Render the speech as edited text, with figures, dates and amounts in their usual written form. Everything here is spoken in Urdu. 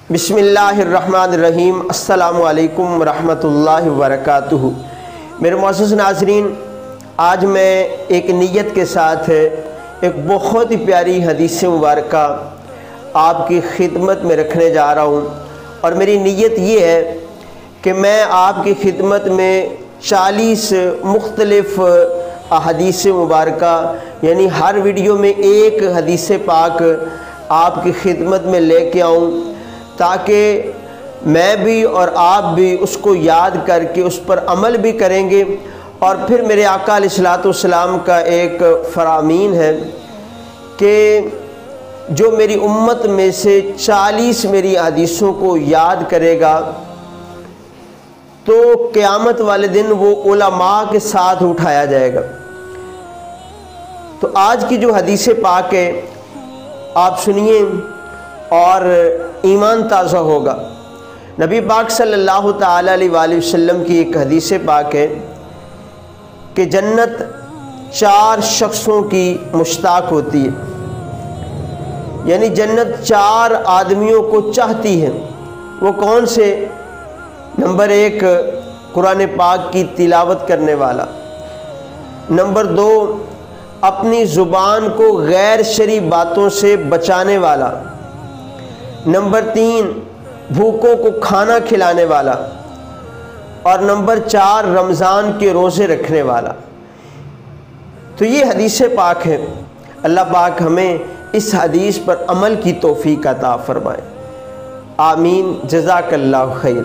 بسم اللہ الرحمن الرحیم۔ السلام علیکم ورحمۃ اللہ وبرکاتہ۔ میرے معزز ناظرین، آج میں ایک نیت کے ساتھ ایک بہت ہی پیاری حدیث مبارکہ آپ کی خدمت میں رکھنے جا رہا ہوں، اور میری نیت یہ ہے کہ میں آپ کی خدمت میں 40 مختلف احادیث مبارکہ، یعنی ہر ویڈیو میں ایک حدیث پاک آپ کی خدمت میں لے کے آؤں، تاکہ میں بھی اور آپ بھی اس کو یاد کر کے اس پر عمل بھی کریں گے۔ اور پھر میرے آقا علیہ الصلوۃ والسلام کا ایک فرامین ہے کہ جو میری امت میں سے 40 میری حدیثوں کو یاد کرے گا تو قیامت والے دن وہ علماء کے ساتھ اٹھایا جائے گا۔ تو آج کی جو حدیث پاک ہے آپ سنیے اور ایمان تازہ ہوگا۔ نبی پاک صلی اللہ تعالیٰ علیہ وآلہ وسلم کی ایک حدیث پاک ہے کہ جنت 4 شخصوں کی مشتاق ہوتی ہے، یعنی جنت 4 آدمیوں کو چاہتی ہے۔ وہ کون سے؟ نمبر 1 قرآن پاک کی تلاوت کرنے والا، نمبر 2 اپنی زبان کو غیر شرعی باتوں سے بچانے والا، نمبر 3 بھوکوں کو کھانا کھلانے والا، اور نمبر 4 رمضان کے روزے رکھنے والا۔ تو یہ حدیث پاک ہے۔ اللہ پاک ہمیں اس حدیث پر عمل کی توفیق عطا فرمائے۔ آمین۔ جزاک اللہ خیر۔